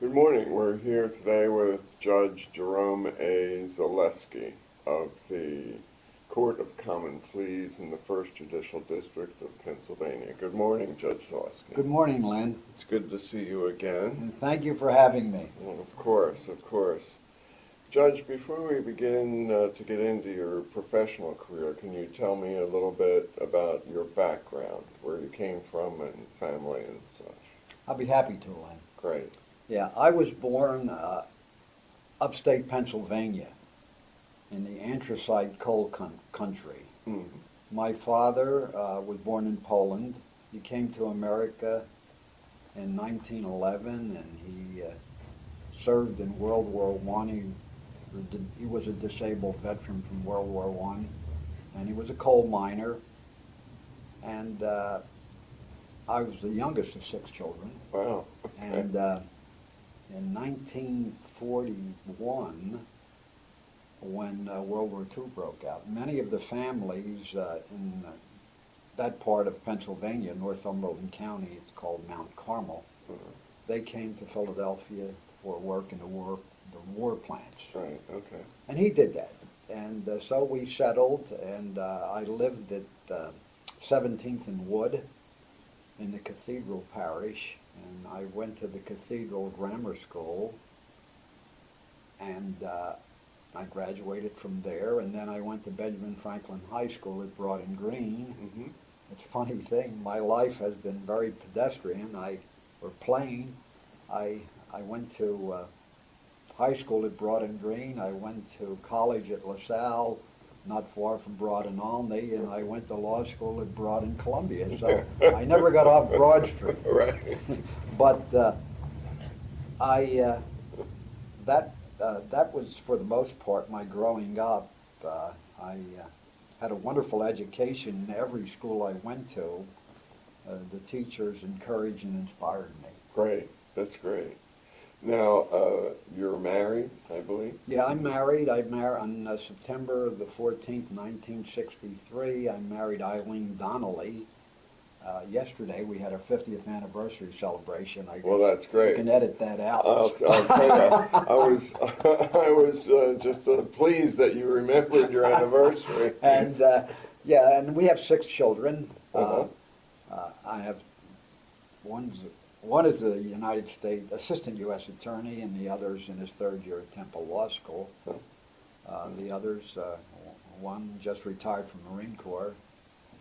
Good morning. We're here today with Judge Jerome A. Zaleski of the Court of Common Pleas in the First Judicial District of Pennsylvania. Good morning, Judge Zaleski. Good morning, Lynn. It's good to see you again. And thank you for having me. Well, of course, of course. Judge, before we begin to get into your professional career, can you tell me a little bit about your background, where you came from and family and such? I'll be happy to, Lynn. Great. Yeah, I was born upstate Pennsylvania in the anthracite coal country. Mm-hmm. My father was born in Poland. He came to America in 1911, and he served in World War I. He was a disabled veteran from World War I, and he was a coal miner. And I was the youngest of 6 children. Wow. Okay. And in 1941, when World War II broke out, many of the families in that part of Pennsylvania, Northumberland County, it's called Mount Carmel, they came to Philadelphia for work in the war plants. Right, okay. And he did that. And so we settled, and I lived at 17th and Wood in the Cathedral Parish, and I went to the Cathedral Grammar School, and I graduated from there, and then I went to Benjamin Franklin High School at Broad and Green. Mm-hmm. It's a funny thing, my life has been very pedestrian, or plain. I went to high school at Broad and Green, I went to college at LaSalle, not far from Broad and Olney, and I went to law school at Broad and Columbia, so I never got off Broad Street. Right. But that was, for the most part, my growing up. I had a wonderful education in every school I went to. The teachers encouraged and inspired me. Great. That's great. Now, you're married, I believe? Yeah, I'm married. I married on September the 14th, 1963. I married Eileen Donnelly. Yesterday we had our 50th anniversary celebration. I guess Well, that's great. you can edit that out. I'll tell you, I was just pleased that you remembered your anniversary. And yeah, and we have 6 children. Uh-huh. I have one is a United States assistant U.S. attorney, and the other's in his 3rd year at Temple Law School. The others, one just retired from the Marine Corps.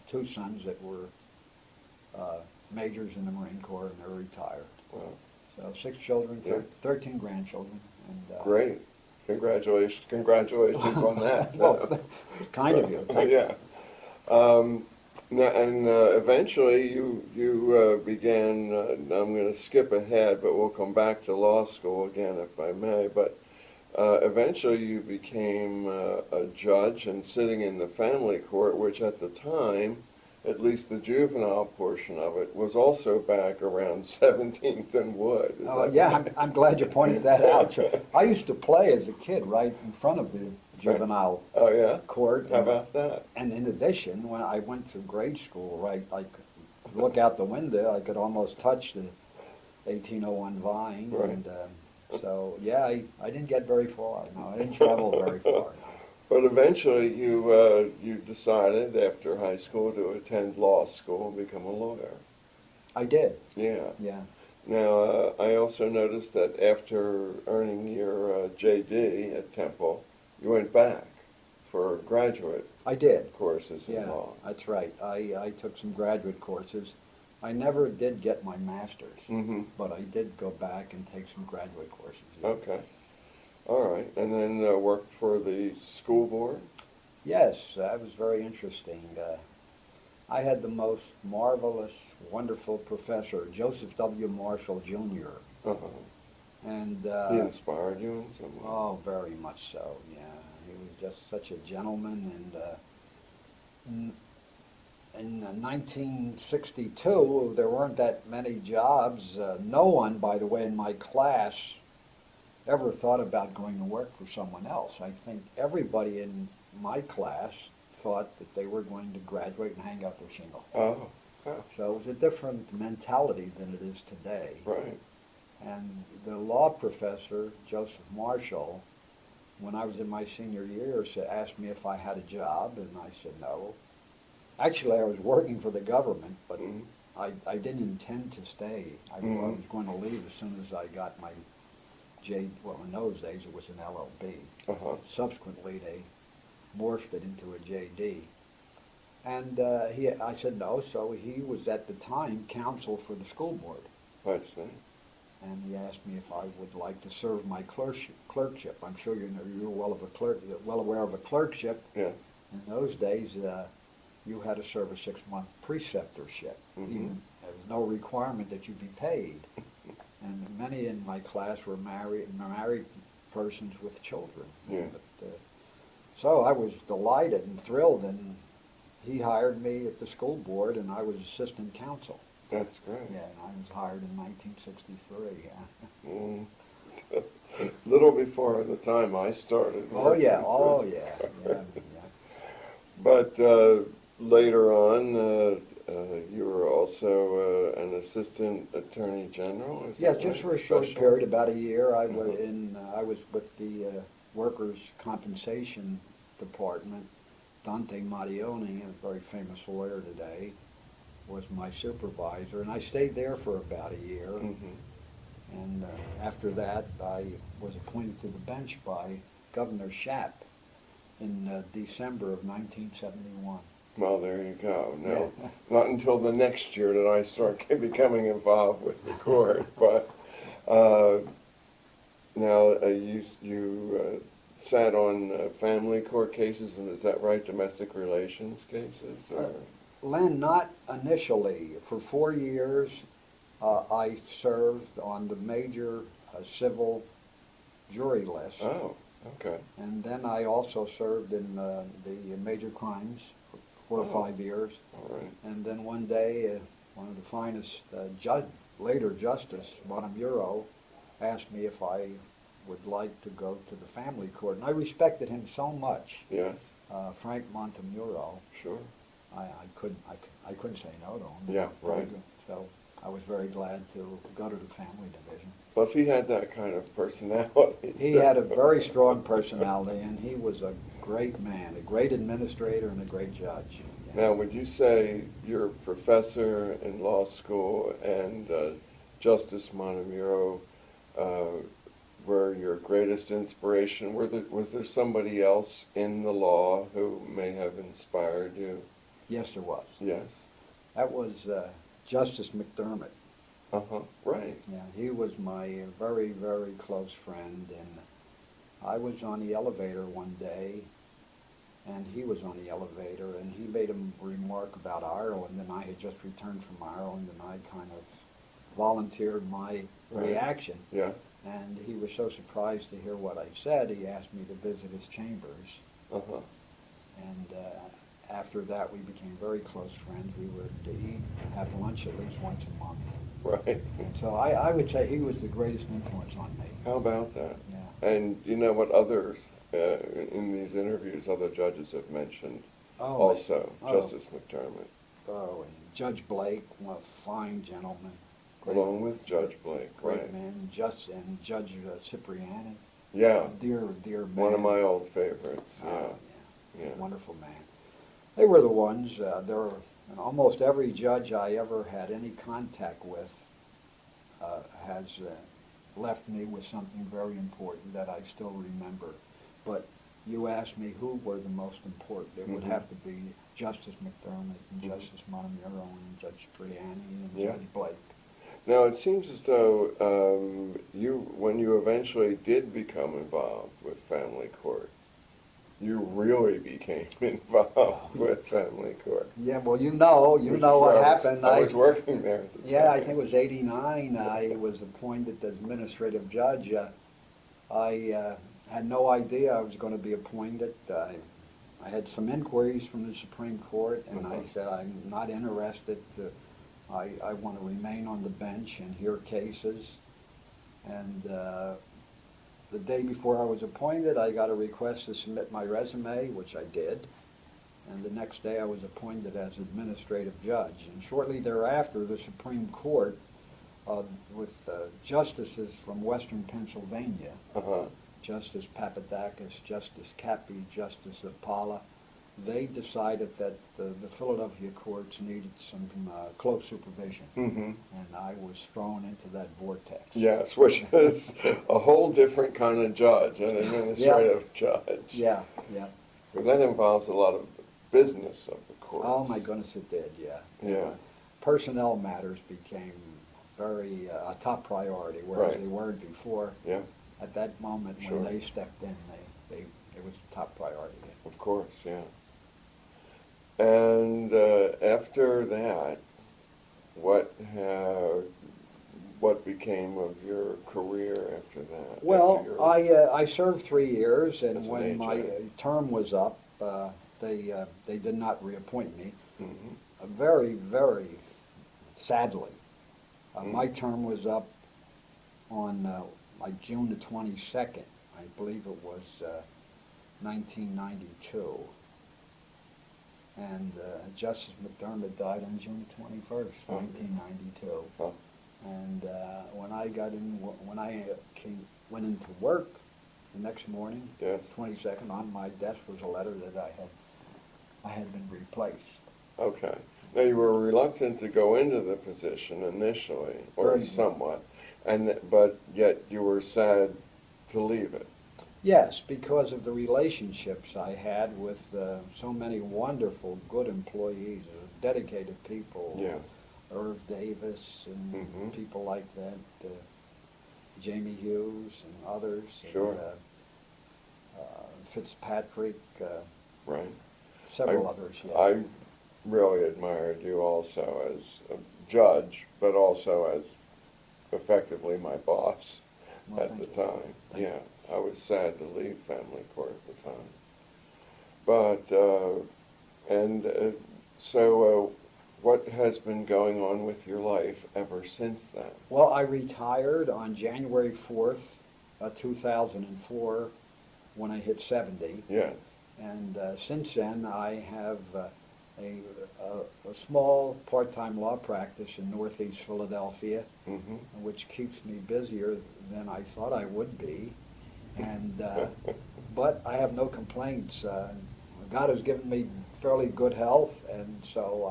2 sons that were majors in the Marine Corps, and they're retired. Wow. So 6 children, Yeah. 13 grandchildren. And, Great. Congratulations on that. Well, it's kind of you. Thank you. Yeah. Now, and eventually you began, I'm going to skip ahead, but we'll come back to law school again if I may, but eventually you became a judge and sitting in the family court, which at the time, at least the juvenile portion of it, was also back around 17th and Wood. Oh, yeah, I'm glad you pointed that out. So, I used to play as a kid right in front of the juvenile Oh, yeah? court. How about that? And in addition, when I went through grade school, right, I could look out the window, I could almost touch the 1801 vine. Right. And so, yeah, I didn't get very far. No, I didn't travel very far. But eventually you decided after high school to attend law school and become a lawyer. I did. Yeah. Yeah. Now, I also noticed that after earning your JD at Temple, you went back for graduate I did. courses in Yeah, law. that's right. I took some graduate courses. I never did get my master's, Mm-hmm. but I did go back and take some graduate courses. Yeah. Okay. All right. And then worked for the school board? Yes, that was very interesting. I had the most marvelous, wonderful professor, Joseph W. Marshall, Jr. Uh-huh. And He inspired you in some way? oh, very much so. Yeah, he was just such a gentleman. And in 1962, there weren't that many jobs. No one, by the way, in my class ever thought about going to work for someone else. I think everybody in my class thought that they were going to graduate and hang up their shingle. Oh, huh. So it was a different mentality than it is today. Right. And the law professor, Joseph Marshall, when I was in my senior year, asked me if I had a job, and I said no. Actually, I was working for the government, but Mhm. I didn't intend to stay. I Mhm. was going to leave as soon as I got my well, in those days it was an LLB. Uh-huh. Subsequently, they morphed it into a JD. And I said no, so he was at the time counsel for the school board. I see. And he asked me if I would like to serve my clerkship. I'm sure you're well aware of a clerkship. Yes. In those days, you had to serve a 6-month preceptorship. Mhm. Even there was no requirement that you be paid. And many in my class were married persons with children. Yeah. But, so I was delighted and thrilled, and he hired me at the school board, and I was assistant counsel. That's great. Yeah, and I was hired in 1963. Yeah. Mm. Little before the time I started. Oh yeah, working. oh yeah, yeah, yeah. But later on, you were also an assistant attorney general. Is Yeah, that just right? for a short Special? period, about a year. I was Mhm. I was with the workers' compensation department. Dante Mattioni, a very famous lawyer today, was my supervisor, and I stayed there for about a year. Mhm. And after that, I was appointed to the bench by Governor Shapp in December of 1971. Well, there you go. No, Yeah. not until the next year did I start becoming involved with the court. But uh, now you sat on family court cases, and is that right? Domestic relations cases, or? Len, not initially. For 4 years, I served on the major civil jury list. Oh, okay. And then I also served in the major crimes for 4 or Oh. 5 years. All right. And then one day, one of the finest later Justice, Montemuro, asked me if I would like to go to the family court. And I respected him so much, Yes. Frank Montemuro. Sure. I couldn't say no to him. Yeah, Very right. good. So I was very glad to go to the family division. Plus, he had that kind of personality. He had a very strong personality, and he was a great man, a great administrator, and a great judge. Yeah. Now, would you say your professor in law school and Justice Montemuro were your greatest inspiration? Was there somebody else in the law who may have inspired you? Yes, there was. Yes. That was Justice McDermott. Uh-huh. Right. Yeah, he was my very, very close friend, and I was on the elevator one day, and he was on the elevator, and he made a remark about Ireland, and I had just returned from Ireland, and I kind of volunteered my Right. reaction. Yeah. And he was so surprised to hear what I said, he asked me to visit his chambers. Uh-huh. And after that, we became very close friends. We would eat and have lunch at least once a month. Right. And so I would say he was the greatest influence on me. How about that? Yeah. And you know what others in these interviews, other judges have mentioned Oh, also, oh. Justice McDermott, Oh, and Judge Blake, what a fine gentleman. along with Judge Blake, Great right? man. And Judge Cipriani. Yeah, Dear man. one of my old favorites, yeah. Oh, yeah. Yeah. Wonderful man. They were the ones. And almost every judge I ever had any contact with has left me with something very important that I still remember. But you asked me who were the most important. It would Mhm. have to be Justice McDermott and Mhm. Justice Montemuro and Judge Cipriani and Yeah. Judge Blake. Now, it seems as though when you eventually did become involved with family court, you really became involved with family court. Yeah, well, you know Which is what where happened. I was working there at the time. Yeah, I think it was '89. I was appointed as administrative judge. I had no idea I was going to be appointed. I had some inquiries from the Supreme Court, and I Uh-huh. said I'm not interested. I want to remain on the bench and hear cases. And the day before I was appointed, I got a request to submit my resume, which I did. And the next day I was appointed as administrative judge. And shortly thereafter, the Supreme Court with justices from Western Pennsylvania, Uh-huh. Justice Papadakis, Justice Cappy, Justice Apala. They decided that the Philadelphia courts needed some close supervision, Mm-hmm. and I was thrown into that vortex. Yes, which is a whole different kind of judge, an administrative judge. Yeah, yeah. But that involves a lot of the business of the courts. Oh my goodness, it did, yeah. Yeah. Personnel matters became very a top priority, whereas Right. they weren't before. Yeah, At that moment Sure. when they stepped in, it was a top priority. of course, yeah. And after that, what what became of your career after that? Well, After your- I served 3 years, and As an when my agent. term was up, they did not reappoint me. Mhm. Very, very sadly. Mm. My term was up on like June the 22nd. I believe it was 1992. And Justice McDermott died on June 21st, Oh. 1992. Huh. And when I went into work the next morning, Yes. 22nd, on my desk was a letter that I had been replaced. Okay. Now, you were reluctant to go into the position initially, or Very. somewhat, but yet you were sad to leave it. Yes, because of the relationships I had with so many wonderful, good employees, dedicated people. Yeah. Irv Davis and Mhm. people like that, Jamie Hughes and others. Sure. And, Fitzpatrick, Right. several others, yeah. I really admired you also as a judge, but also as effectively my boss Well, at thank the you. time. Thank Yeah, I was sad to leave family court at the time. But, so what has been going on with your life ever since then? Well, I retired on January 4th, 2004, when I hit 70. Yes. And since then, I have a small part-time law practice in Northeast Philadelphia, Mm-hmm. which keeps me busier than I thought I would be. And but I have no complaints. God has given me fairly good health, and so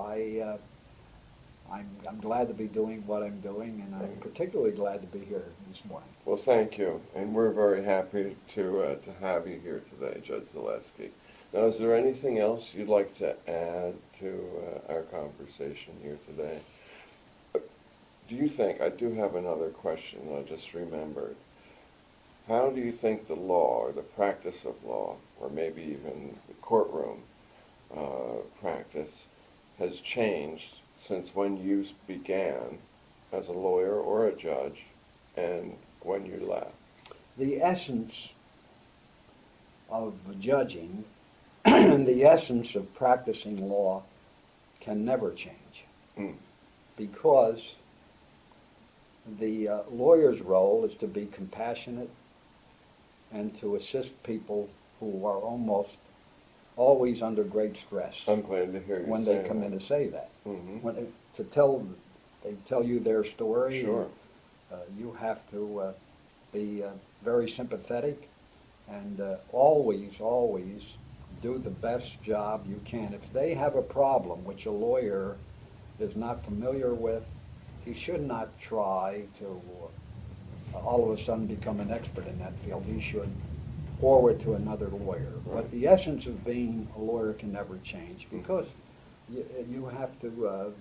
I'm glad to be doing what I'm doing, and I'm particularly glad to be here this morning. Well, thank you, and we're very happy to have you here today, Judge Zaleski. Now, is there anything else you'd like to add to our conversation here today? Do you think, I do have another question I just remembered. How do you think the law, or the practice of law, or maybe even the courtroom practice, has changed since when you began as a lawyer or a judge and when you left? The essence of judging and the essence of practicing law can never change, Mm. because the lawyer's role is to be compassionate and to assist people who are almost always under great stress I'm glad to hear you when say they come that. in to say that. Mhm. When they tell you their story. Sure. You have to be very sympathetic and always do the best job you can. If they have a problem which a lawyer is not familiar with, he should not try to all of a sudden become an expert in that field. He should forward to another lawyer. Right. But the essence of being a lawyer can never change, because you have to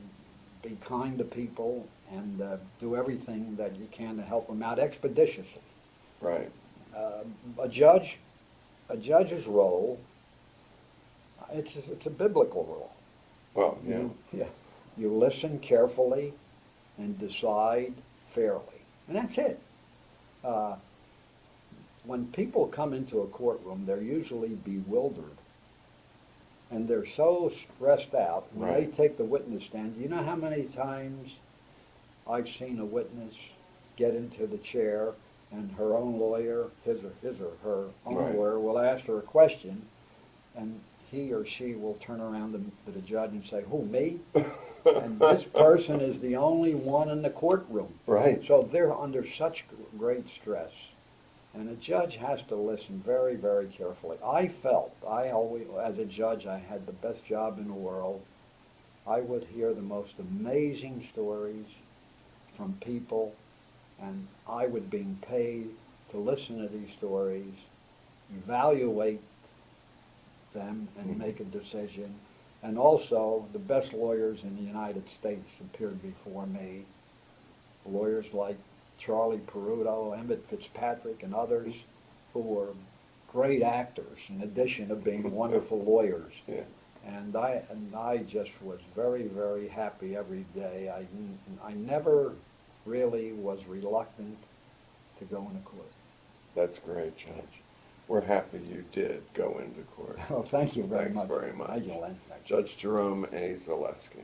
be kind to people and do everything that you can to help them out expeditiously. Right. A judge's role, it's a biblical role. Well, yeah. You listen carefully and decide fairly, and that's it. When people come into a courtroom, they're usually bewildered, and they're so stressed out when they Right. take the witness stand. You know how many times I've seen a witness get into the chair and her own lawyer, his or her own Right. lawyer, will ask her a question, and he or she will turn around to the judge and say, "Who, me?" And this person is the only one in the courtroom. Right. So they're under such great stress. And a judge has to listen very, very carefully. I felt, I always, as a judge, I had the best job in the world. I would hear the most amazing stories from people, and I was being paid to listen to these stories, evaluate them, and make a decision. And also, the best lawyers in the United States appeared before me. Lawyers like Charlie Peruto, Emmett Fitzpatrick, and others who were great actors in addition to being wonderful lawyers. Yeah. And I just was very, very happy every day. I never really was reluctant to go into court. That's great, Judge. We're happy you did go into court. Well, thank you very Thanks much. very much. Thank you, Len. Judge Jerome A. Zaleski.